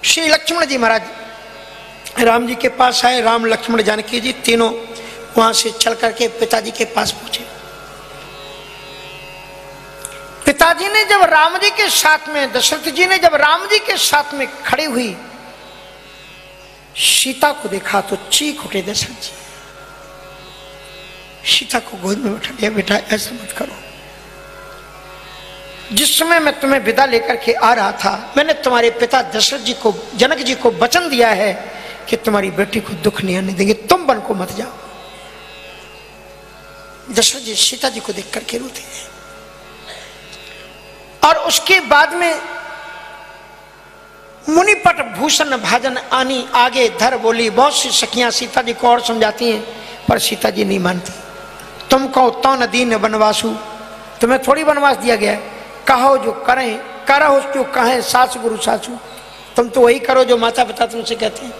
श्री लक्ष्मण जी महाराज राम जी के पास आए। राम लक्ष्मण जानकी जी तीनों वहां से चल करके पिताजी के पास पहुंचे। पिताजी ने जब राम जी के साथ में, दशरथ जी ने जब राम जी के साथ में खड़ी हुई सीता को देखा तो चीख उठे दशरथ जी। सीता को गोद में बैठा दिया, बेटा ऐसा मत करो। जिस समय मैं तुम्हें विदा लेकर के आ रहा था, मैंने तुम्हारे पिता दशरथ जी को, जनक जी को वचन दिया है कि तुम्हारी बेटी को दुख नहीं आने देंगे, तुम वन को मत जाओ। दशरथ जी सीता जी को देख करके रोते हैं। और उसके बाद में मुनिपट भूषण भाजन आनी आगे धर बोली। बहुत सी सखियां सीता जी को और समझाती हैं, पर सीता जी नहीं मानती। तुम कहो तो न दीन वनवासु, तुम्हें थोड़ी वनवास दिया गया है। कहो जो करें, करो जो कहें सास गुरु सासू, तुम तो वही करो जो माता पिता तुमसे कहते हैं।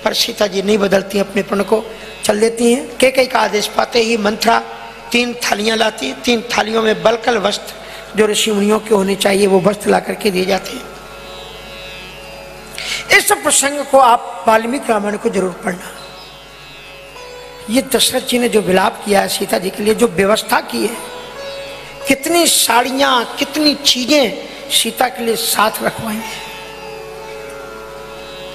पर सीता जी नहीं बदलती अपने प्रण को, चल देती हैं। कैकेयी का आदेश पाते ही मंथरा 3 थालियां लाती। 3 थालियों में बलकल वस्त्र जो ऋषि मुनियों के होने चाहिए वो वस्त्र ला करके दिए जाते हैं। इस प्रसंग को आप वाल्मीकि रामायण को जरूर पढ़ना। ये दशरथ जी ने जो विलाप किया है सीता जी के लिए, जो व्यवस्था की है, कितनी साड़ियां, कितनी चीजें सीता के लिए साथ रखवाई हैं।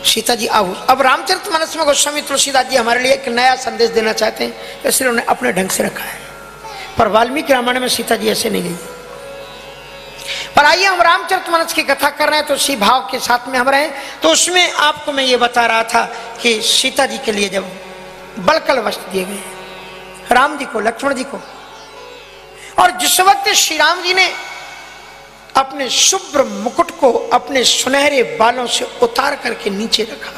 सीता जी अब रामचरितमानस में गोस्वामी तुलसीदास जी हमारे लिए एक नया संदेश देना चाहते हैं, इसलिए उन्होंने अपने ढंग से रखा है। पर वाल्मीकि रामायण में सीता जी ऐसे नहीं गई। पर आइए हम रामचरितमानस की कथा कर रहे हैं तो उसी भाव के साथ में हम रहे। तो उसमें आपको मैं ये बता रहा था कि सीता जी के लिए जब बलकल वस्त्र दिए गए राम जी को, लक्ष्मण जी को, और जिस वक्त श्री राम जी ने अपने शुभ्र मुकुट को अपने सुनहरे बालों से उतार करके नीचे रखा,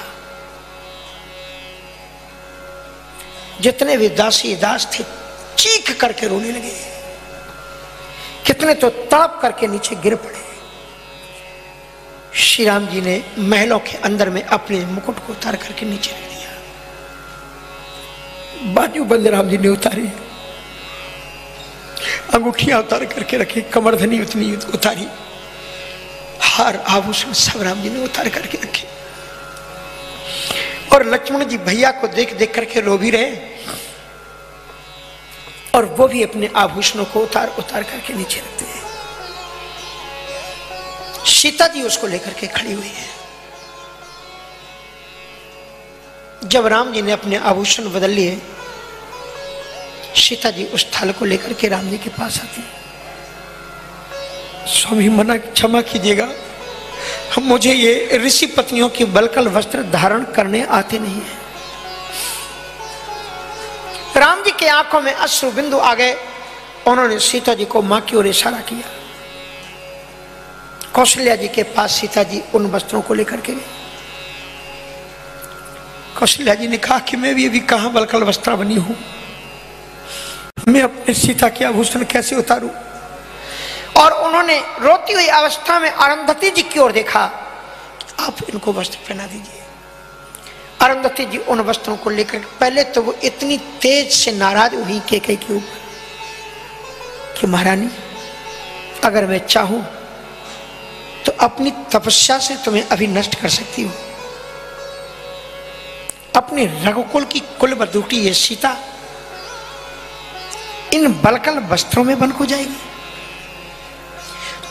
जितने भी दासी दास थे चीख करके रोने लगे, कितने तो तड़प करके नीचे गिर पड़े। श्री राम जी ने महलों के अंदर में अपने मुकुट को उतार करके नीचे रख दिया। बाजू बंद राम जी ने उतारी, अंगूठियां उतार करके रखी, कमरधनी उतनी उतारी, हार आभूषण सब राम जी ने उतार करके रखे। और लक्ष्मण जी भैया को देख देख करके रो भी रहे, और वो भी अपने आभूषणों को उतार उतार करके नीचे रखते हैं। सीता जी उसको लेकर के खड़ी हुई है। जब राम जी ने अपने आभूषण बदल लिए, सीता जी उस थाल को लेकर के राम जी के पास आती। स्वामी मना क्षमा कीजिएगा, मुझे ये ऋषि पत्नियों की बलकल वस्त्र धारण करने आते नहीं है। राम जी के आंखों में अश्रु बिंदु आ गए। उन्होंने सीता जी को मां की ओर इशारा किया। कौशल्या जी के पास सीता जी उन वस्त्रों को लेकर के गई। कौशल्या जी ने कहा कि मैं भी अभी कहां बलकल वस्त्र बनी हूं, मैं अपने सीता के आभूषण कैसे उतारूं। और उन्होंने रोती हुई अवस्था में अरुंधति जी की ओर देखा, आप इनको वस्त्र पहना दीजिए। अरुंधति जी उन वस्त्रों को लेकर, पहले तो वो इतनी तेज से नाराज हुई कैकेयी के ऊपर कि महारानी अगर मैं चाहूं तो अपनी तपस्या से तुम्हें अभी नष्ट कर सकती हूं। अपने रघुकुल की कुल बधूटी ये सीता इन बलकल वस्त्रों में बंद हो जाएगी।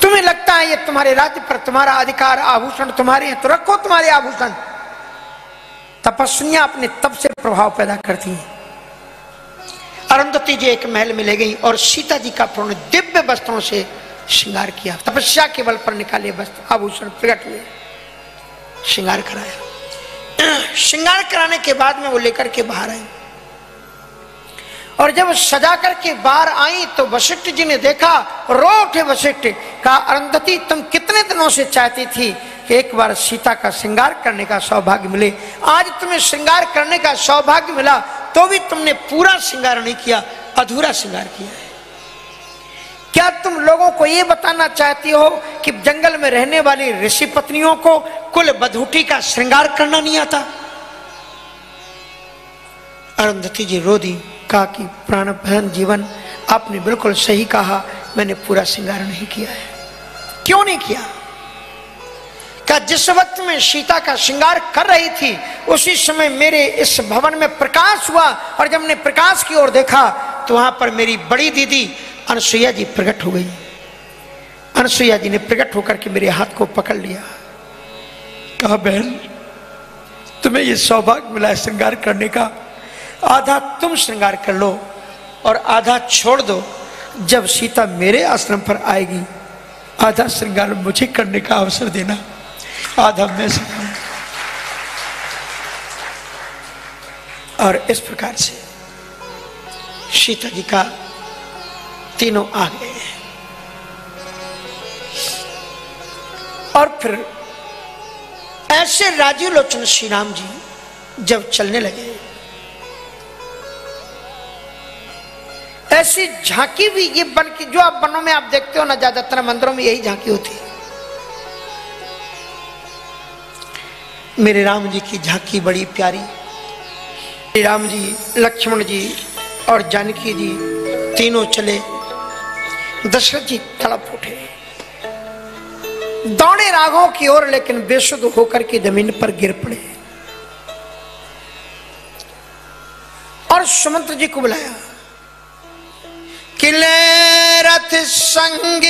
तुम्हें लगता है ये तुम्हारे राज्य पर तुम्हारा अधिकार, आभूषण तुम्हारे हैं, तो रखो तुम्हारे आभूषण। तपस्वियां अपने तप से प्रभाव पैदा करती हैं। अरुंधति जी एक महल में ले गई और सीता जी का पूर्ण दिव्य वस्त्रों से श्रृंगार किया। तपस्या के बल पर निकाले वस्त्र आभूषण प्रकट हुए, श्रृंगार कराया। श्रृंगार कराने के बाद में वो लेकर के बाहर आई, और जब सजा करके बाहर आई तो वशिष्ठ जी ने देखा, रो उठे वशिष्ठ। कहा अरुंधति तुम कितने दिनों से चाहती थी कि एक बार सीता का श्रृंगार करने का सौभाग्य मिले, आज तुम्हें श्रृंगार करने का सौभाग्य मिला तो भी तुमने पूरा श्रृंगार नहीं किया, अधूरा श्रृंगार किया है। क्या तुम लोगों को यह बताना चाहती हो कि जंगल में रहने वाली ऋषि पत्नियों को कुल बधूटी का श्रृंगार करना नहीं आता? अरुंधति जी रो दी, कहा कि प्राण बहन जीवन आपने बिल्कुल सही कहा, मैंने पूरा श्रृंगार नहीं किया है। क्यों नहीं किया? क्या जिस वक्त में सीता का श्रृंगार कर रही थी उसी समय मेरे इस भवन में प्रकाश हुआ, और जब मैंने प्रकाश की ओर देखा तो वहां पर मेरी बड़ी दीदी अनसुईया जी प्रकट हो गई। अनसुईया जी ने प्रकट होकर के मेरे हाथ को पकड़ लिया, कहा बहन तुम्हें ये सौभाग्य मिला है श्रृंगार करने का, आधा तुम श्रृंगार कर लो और आधा छोड़ दो। जब सीता मेरे आश्रम पर आएगी आधा श्रृंगार मुझे करने का अवसर देना, आधा मैं श्रृंगार। और इस प्रकार से सीता जी का तीनों आ गए। और फिर ऐसे राजीव लोचन श्री राम जी जब चलने लगे, ऐसी झांकी भी ये बन की जो आप वनों में आप देखते हो ना, ज्यादातर मंदिरों में यही झांकी होती है। मेरे राम जी की झांकी बड़ी प्यारी। मेरे राम जी, लक्ष्मण जी और जानकी जी तीनों चले। दशरथ जी तड़प उठे, दौड़े राघव की ओर, लेकिन बेसुध होकर के जमीन पर गिर पड़े। और सुमंत्र जी को बुलाया, किले रथ संग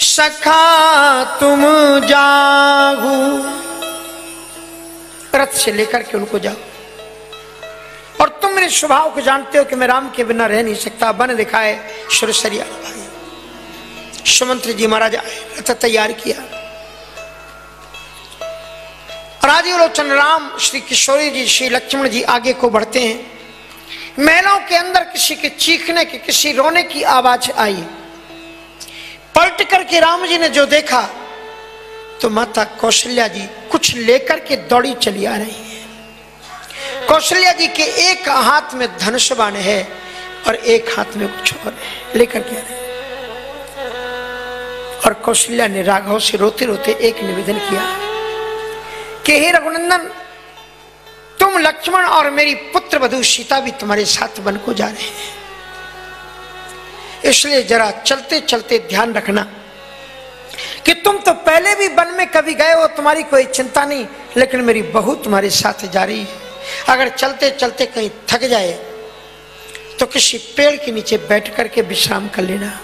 सखा तुम जागू, रथ से लेकर के उनको जाओ। और तुम मेरे स्वभाव को जानते हो कि मैं राम के बिना रह नहीं सकता। बन दिखाए सुरसरिया भाई। सुमंत्र जी महाराज आए, रथ तैयार किया। राजीव लोचन राम, श्री किशोरी जी, श्री लक्ष्मण जी आगे को बढ़ते हैं। महलों के अंदर किसी के चीखने की, किसी रोने की आवाज आई। पलट करके राम जी ने जो देखा तो माता कौशल्या जी कुछ लेकर के दौड़ी चली आ रही है। कौशल्या जी के एक हाथ में धनुष बाण है और एक हाथ में कुछ और है, लेकर के आ रहे। और कौशल्या ने राघव से रोते रोते एक निवेदन किया कि हे रघुनंदन, तुम लक्ष्मण और मेरी पुत्र वधू सीता भी तुम्हारे साथ वन को जा रहे हैं, इसलिए जरा चलते चलते ध्यान रखना कि तुम तो पहले भी वन में कभी गए हो, तुम्हारी कोई चिंता नहीं, लेकिन मेरी बहू तुम्हारे साथ जा रही है। अगर चलते चलते कहीं थक जाए तो किसी पेड़ के नीचे बैठ करके विश्राम कर लेना।